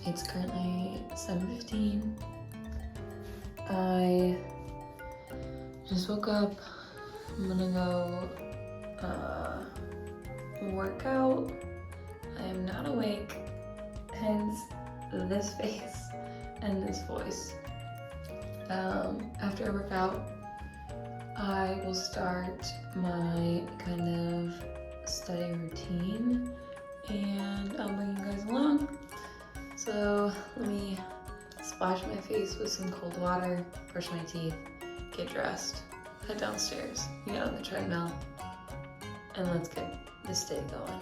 It's currently 7:15. I just woke up. I'm gonna go work out. I am not awake, hence this face and this voice. After I work out, I will start my kind of study routine and I'll bring you guys along. So let me splash my face with some cold water, brush my teeth, get dressed, head downstairs, get on the treadmill, and let's get this day going.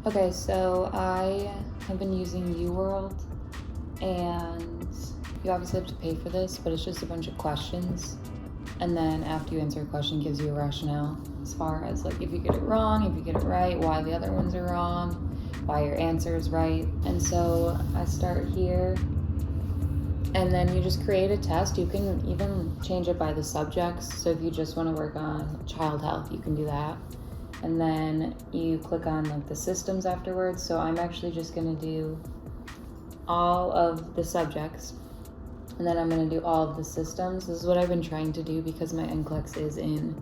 Okay, so I have been using UWorld, and you obviously have to pay for this, but it's just a bunch of questions. And then after you answer a question, it gives you a rationale as far as like if you get it wrong, if you get it right, why the other ones are wrong, why your answer is right. And so I start here, and then you just create a test. You can even change it by the subjects. So if you just want to work on child health, you can do that. And then you click on like the systems afterwards. So I'm actually just gonna do all of the subjects, and then I'm going to do all of the systems. This is what I've been trying to do because my NCLEX is in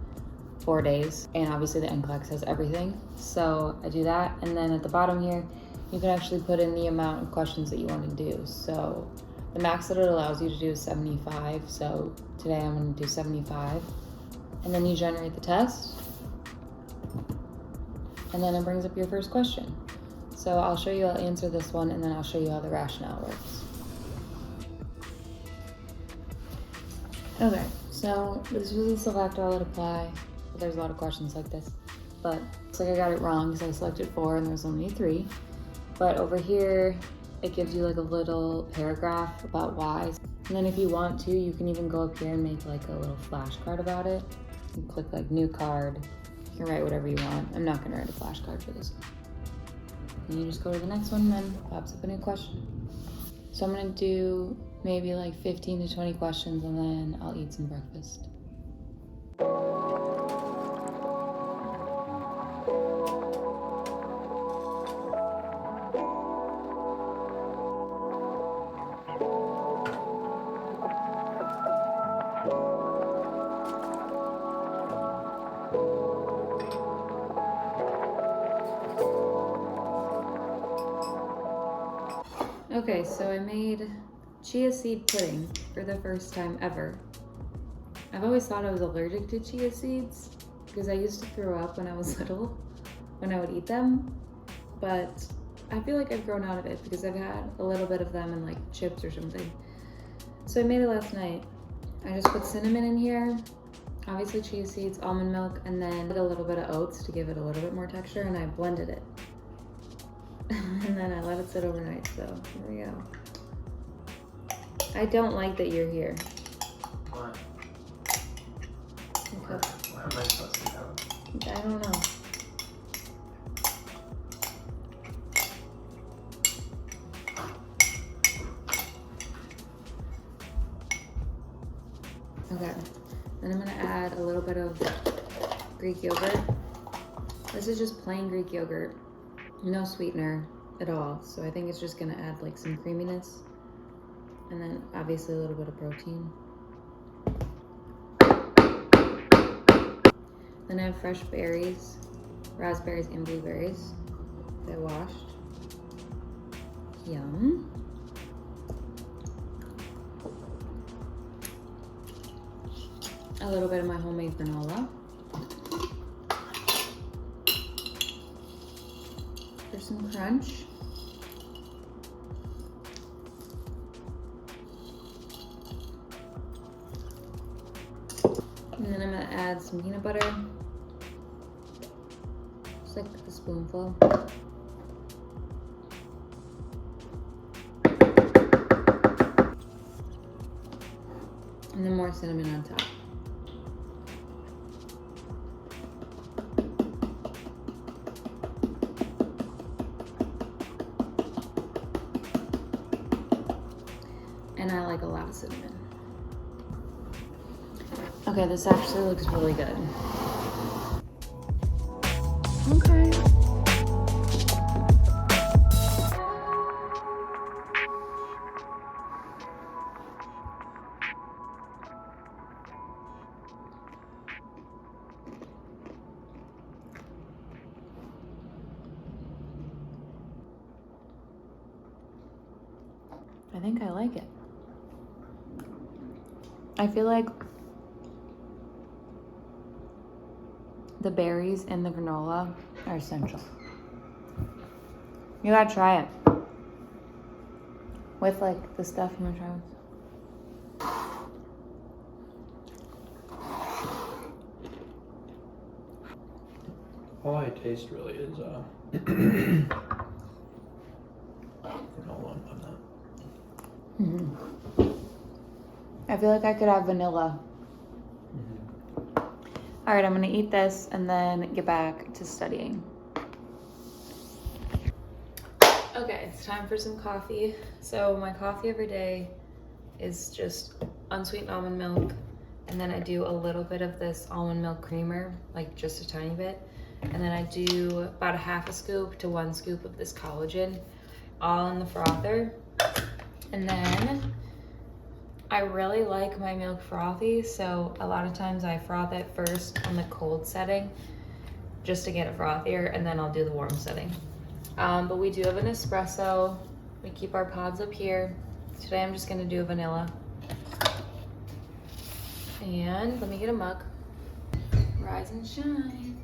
4 days, and obviously the NCLEX has everything. So I do that, and then at the bottom here, you can actually put in the amount of questions that you want to do. So the max that it allows you to do is 75. So today I'm going to do 75. And then you generate the test. And then it brings up your first question. So I'll show you, I'll answer this one, and then I'll show you how the rationale works. Okay, so this was a select all, let apply. There's a lot of questions like this, but it's like I got it wrong because I selected 4 and there's only 3. But over here, it gives you like a little paragraph about why. And then if you want to, you can even go up here and make like a little flashcard about it. You click like new card. You can write whatever you want. I'm not gonna write a flashcard for this one. And you just go to the next one and then pops up a new question. So I'm gonna do maybe like 15 to 20 questions and then I'll eat some breakfast. Okay, so I made chia seed pudding for the first time ever. I've always thought I was allergic to chia seeds because I used to throw up when I was little when I would eat them, but I feel like I've grown out of it because I've had a little bit of them in like chips or something. So I made it last night. I just put cinnamon in here, obviously chia seeds, almond milk, and then a little bit of oats to give it a little bit more texture, and I blended it. And then I let it sit overnight, so here we go. I don't like that you're here. Why? Because Why am I supposed to go? I don't know. Okay, then I'm gonna add a little bit of Greek yogurt. This is just plain Greek yogurt. No sweetener at all, so I think it's just gonna add like some creaminess and then obviously a little bit of protein. Then I have fresh berries, raspberries and blueberries that I washed. Yum. A little bit of my homemade granola. For some crunch. And then I'm gonna add some peanut butter. Just like a spoonful. And then more cinnamon on top. And I like a lot of cinnamon. Okay, this actually looks really good. Okay. I think I like it. I feel like the berries and the granola are essential. You gotta try it. With like the stuff you wanna try with. All I taste really is granola. I'm not. Mm-hmm. I feel like I could have vanilla. Mm-hmm. All right, I'm gonna eat this and then get back to studying. Okay, it's time for some coffee. So my coffee every day is just unsweetened almond milk, and then I do a little bit of this almond milk creamer, like just a tiny bit, and then I do about a half a scoop to 1 scoop of this collagen, all in the frother. And then I really like my milk frothy, so a lot of times I froth it first on the cold setting just to get it frothier, and then I'll do the warm setting. But we do have an espresso. We keep our pods up here. Today I'm just gonna do a vanilla. And let me get a mug. Rise and shine.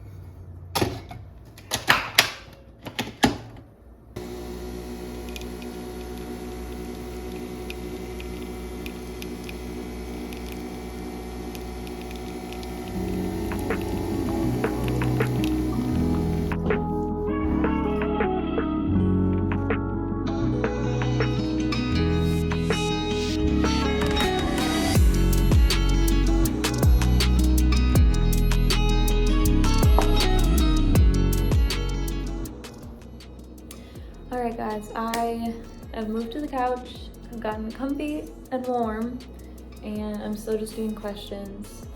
Alright guys, I have moved to the couch, I've gotten comfy and warm, and I'm still just doing questions.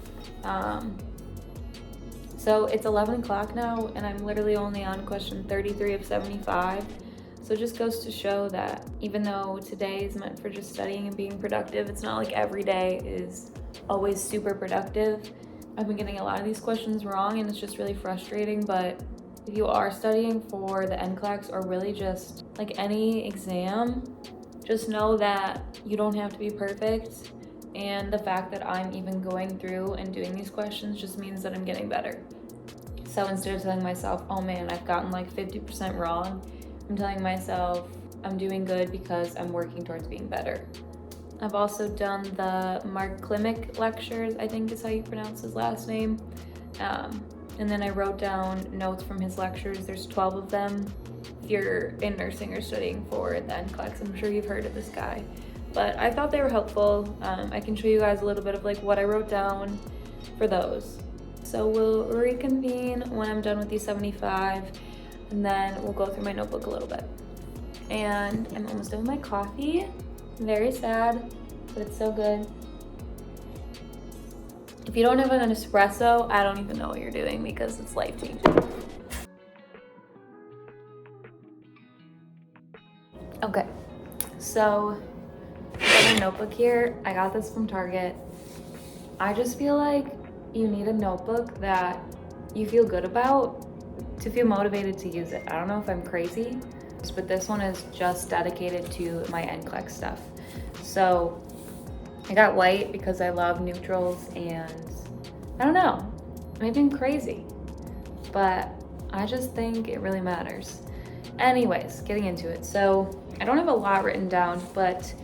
So it's 11 o'clock now, and I'm literally only on question 33 of 75. So it just goes to show that even though today is meant for just studying and being productive, it's not like every day is always super productive. I've been getting a lot of these questions wrong, and it's just really frustrating, but if you are studying for the NCLEX or really just like any exam, just know that you don't have to be perfect. And the fact that I'm even going through and doing these questions just means that I'm getting better. So instead of telling myself, oh man, I've gotten like 50% wrong, I'm telling myself I'm doing good because I'm working towards being better. I've also done the Mark Klimek lectures, I think is how you pronounce his last name. And then I wrote down notes from his lectures. There's 12 of them. If you're in nursing or studying for the NCLEX, I'm sure you've heard of this guy. But I thought they were helpful. I can show you guys a little bit of like what I wrote down for those. So we'll reconvene when I'm done with these 75, and then we'll go through my notebook a little bit. And I'm almost done with my coffee. I'm very sad, but it's so good. If you don't have an espresso, I don't even know what you're doing because it's life-changing. Okay, so I got a notebook here. I got this from Target. I just feel like you need a notebook that you feel good about to feel motivated to use it. I don't know if I'm crazy, but this one is just dedicated to my NCLEX stuff. So I got white because I love neutrals, and I don't know, maybe I'm crazy, but I just think it really matters. Anyways, getting into it. So I don't have a lot written down, but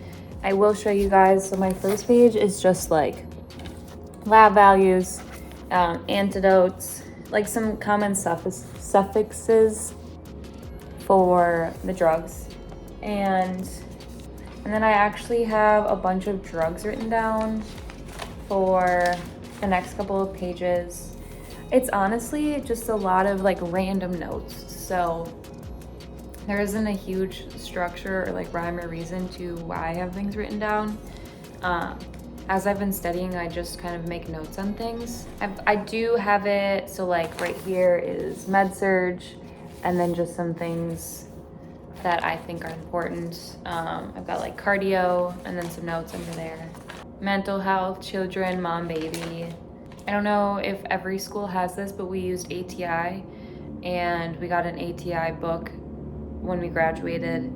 I will show you guys. So my first page is just like lab values, antidotes, like some common suffixes for the drugs. And then I actually have a bunch of drugs written down for the next couple of pages. It's honestly just a lot of like random notes. So there isn't a huge structure or like rhyme or reason to why I have things written down. As I've been studying, I just kind of make notes on things. I do have it, so like right here is med-surg, and then just some things that I think are important. I've got like cardio, and then some notes under there. Mental health, children, mom, baby. I don't know if every school has this, but we used ATI, and we got an ATI book when we graduated,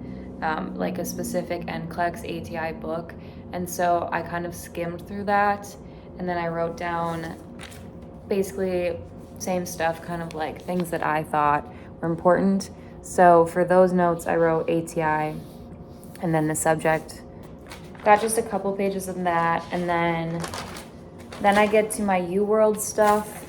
like a specific NCLEX ATI book. And so I kind of skimmed through that, and then I wrote down basically same stuff, kind of like things that I thought were important. So for those notes, I wrote ATI, and then the subject. Got just a couple pages of that, and then I get to my UWorld stuff.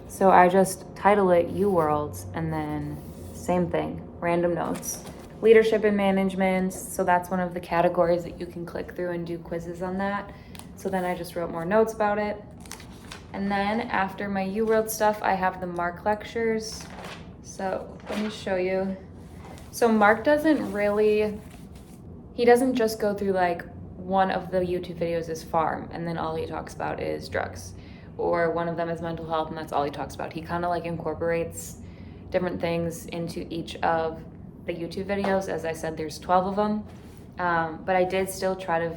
So I just title it UWorld, and then same thing, random notes. Leadership and management, so that's one of the categories that you can click through and do quizzes on that. So then I just wrote more notes about it. And then after my UWorld stuff, I have the Mark lectures. So let me show you. So Mark doesn't just go through like one of the YouTube videos is pharm, and then all he talks about is drugs. Or one of them is mental health, and that's all he talks about. He kind of like incorporates different things into each of the YouTube videos. As I said, there's 12 of them. But I did still try to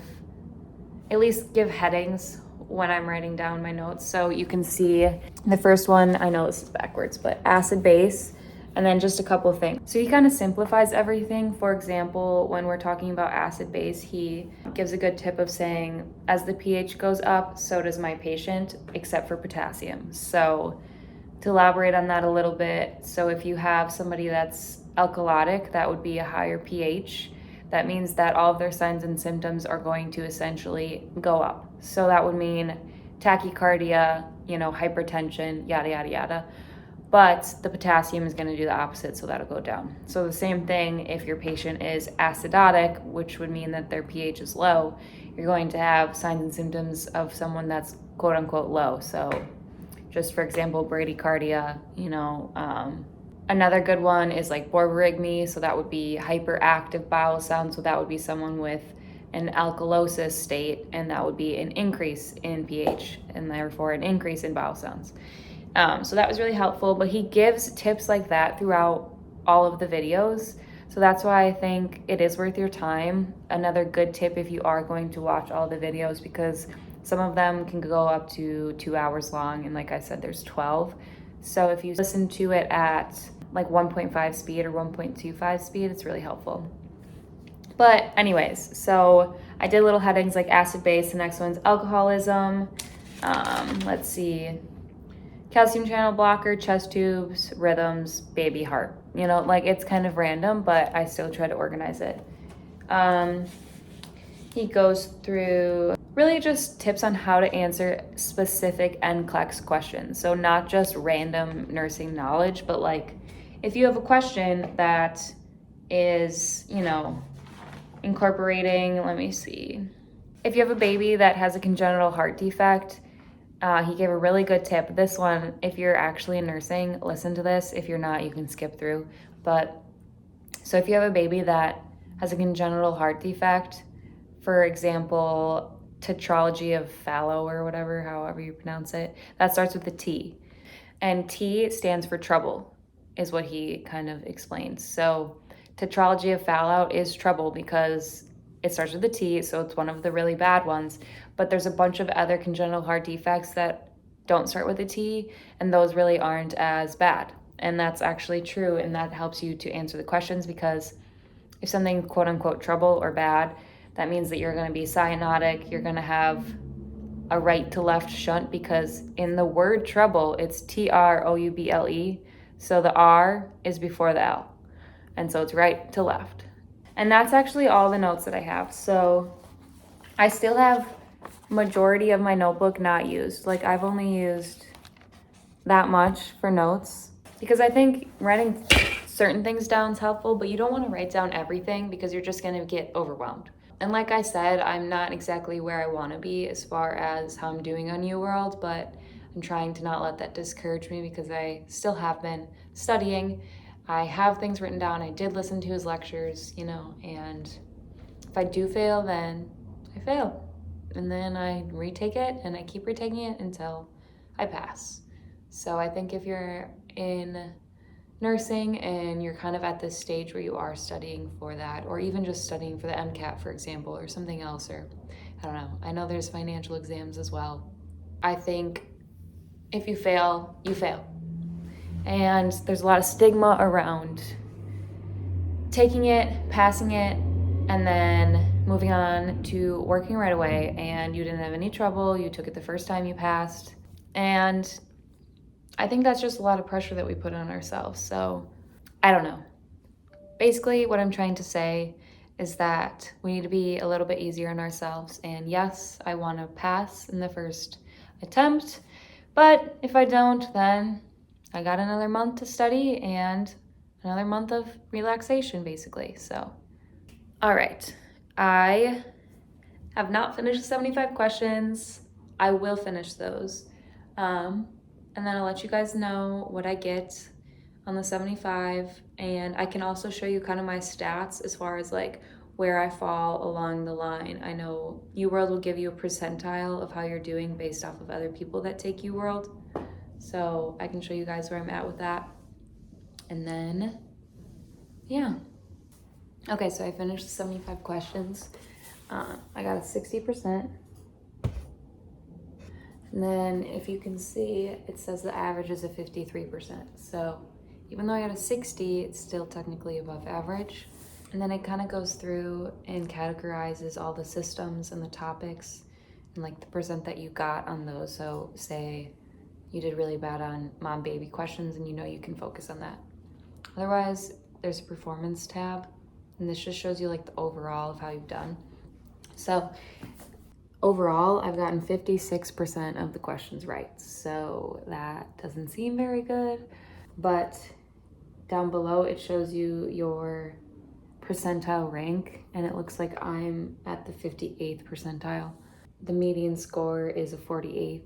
at least give headings when I'm writing down my notes. So you can see the first one, I know this is backwards, but acid base, and then just a couple of things. So he kind of simplifies everything. For example, when we're talking about acid base, he gives a good tip of saying, as the pH goes up, so does my patient, except for potassium. So to elaborate on that a little bit, so if you have somebody that's alkalotic, that would be a higher pH. That means that all of their signs and symptoms are going to essentially go up. So that would mean tachycardia, hypertension, yada, yada, yada. But the potassium is going to do the opposite, so that'll go down. So the same thing if your patient is acidotic, which would mean that their pH is low, you're going to have signs and symptoms of someone that's quote unquote low. So just for example, bradycardia, another good one is like borborygmi, so that would be hyperactive bowel sound, so that would be someone with an alkalosis state, and that would be an increase in pH, and therefore an increase in bowel sounds. So that was really helpful, but he gives tips like that throughout all of the videos, so that's why I think it is worth your time. Another good tip if you are going to watch all the videos, because some of them can go up to 2 hours long, and like I said, there's 12. So if you listen to it at like 1.5 speed or 1.25 speed, it's really helpful. But anyways, so I did little headings like acid base. The next one's alcoholism. Let's see. Calcium channel blocker, chest tubes, rhythms, baby heart. It's kind of random, but I still try to organize it. He goes through really just tips on how to answer specific NCLEX questions. So not just random nursing knowledge, but like if you have a question that is, incorporating, let me see. If you have a baby that has a congenital heart defect, he gave a really good tip. This one, if you're actually in nursing, listen to this. If you're not, you can skip through. But so if you have a baby that has a congenital heart defect, for example, tetralogy of Fallot or whatever, however you pronounce it, that starts with a T. And T stands for trouble, is what he kind of explains. So tetralogy of Fallot is trouble because it starts with a T, so it's one of the really bad ones. But there's a bunch of other congenital heart defects that don't start with a T, and those really aren't as bad. And that's actually true, and that helps you to answer the questions, because if something quote unquote trouble or bad, that means that you're going to be cyanotic, you're going to have a right to left shunt, because in the word trouble, it's TROUBLE. So the R is before the L. And so it's right to left. And that's actually all the notes that I have. So I still have majority of my notebook not used. Like I've only used that much for notes, because I think writing certain things down is helpful, but you don't want to write down everything because you're just going to get overwhelmed. And like I said, I'm not exactly where I want to be as far as how I'm doing on UWorld, but I'm trying to not let that discourage me, because I still have been studying. I have things written down. I did listen to his lectures, and if I do fail, then I fail. And then I retake it, and I keep retaking it until I pass. So I think if you're in nursing and you're kind of at this stage where you are studying for that, or even just studying for the MCAT, for example, or something else, or I don't know. I know there's financial exams as well. I think if you fail, you fail. And there's a lot of stigma around taking it, passing it, and then moving on to working right away, and you didn't have any trouble, you took it the first time you passed. And I think that's just a lot of pressure that we put on ourselves. So I don't know. Basically, what I'm trying to say is that we need to be a little bit easier on ourselves. And yes, I want to pass in the first attempt, but if I don't, then I got another month to study and another month of relaxation, basically. So, all right. I have not finished the 75 questions. I will finish those. And then I'll let you guys know what I get on the 75. And I can also show you kind of my stats as far as like where I fall along the line. I know UWorld will give you a percentile of how you're doing based off of other people that take UWorld. So I can show you guys where I'm at with that. And then, yeah. Okay, so I finished the 75 questions. I got a 60%. And then if you can see, it says the average is a 53%. So even though I got a 60, it's still technically above average. And then it kind of goes through and categorizes all the systems and the topics and like the percent that you got on those. So say you did really bad on mom baby questions and you know you can focus on that. Otherwise, there's a performance tab, and this just shows you like the overall of how you've done. So overall, I've gotten 56% of the questions right. So that doesn't seem very good, but down below it shows you your percentile rank, and it looks like I'm at the 58th percentile. The median score is a 48th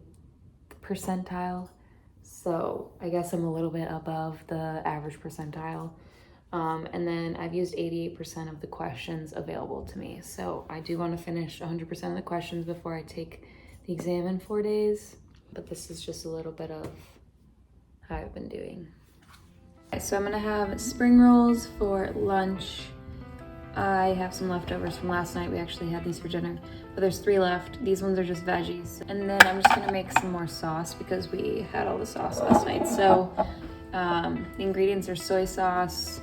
percentile. So I guess I'm a little bit above the average percentile. And then I've used 88% of the questions available to me. So I do want to finish 100% of the questions before I take the exam in 4 days. But this is just a little bit of how I've been doing. Okay, so I'm gonna have spring rolls for lunch. I have some leftovers from last night. We actually had these for dinner, but there's 3 left. These ones are just veggies. And then I'm just gonna make some more sauce because we had all the sauce last night. So the ingredients are soy sauce,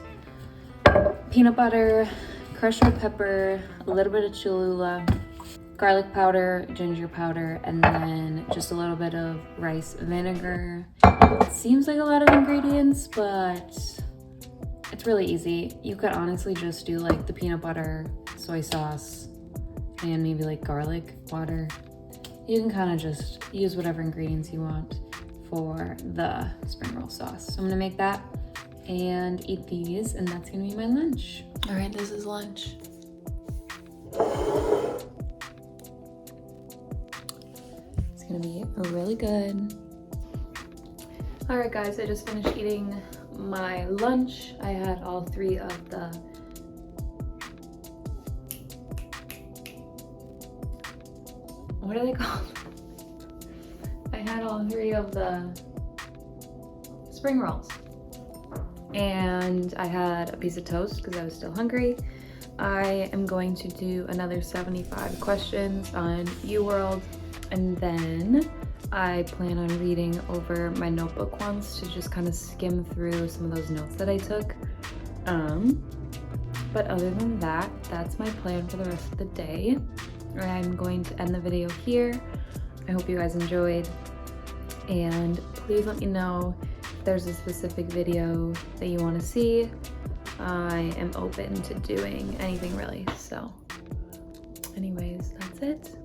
peanut butter, crushed red pepper, a little bit of Cholula, garlic powder, ginger powder, and then just a little bit of rice vinegar. It seems like a lot of ingredients, but it's really easy. You could honestly just do like the peanut butter, soy sauce, and maybe like garlic water. You can kind of just use whatever ingredients you want for the spring roll sauce. So I'm gonna make that and eat these, and that's gonna be my lunch. All right, this is lunch. It's gonna be really good. All right, guys, I just finished eating my lunch. I had all 3 of the what are they called? I had all 3 of the spring rolls. And I had a piece of toast because I was still hungry. I am going to do another 75 questions on UWorld, and then I plan on reading over my notebook once to just kind of skim through some of those notes that I took. But other than that, that's my plan for the rest of the day. I'm going to end the video here. I hope you guys enjoyed, and please let me know if there's a specific video that you want to see. I am open to doing anything really. So anyways, that's it.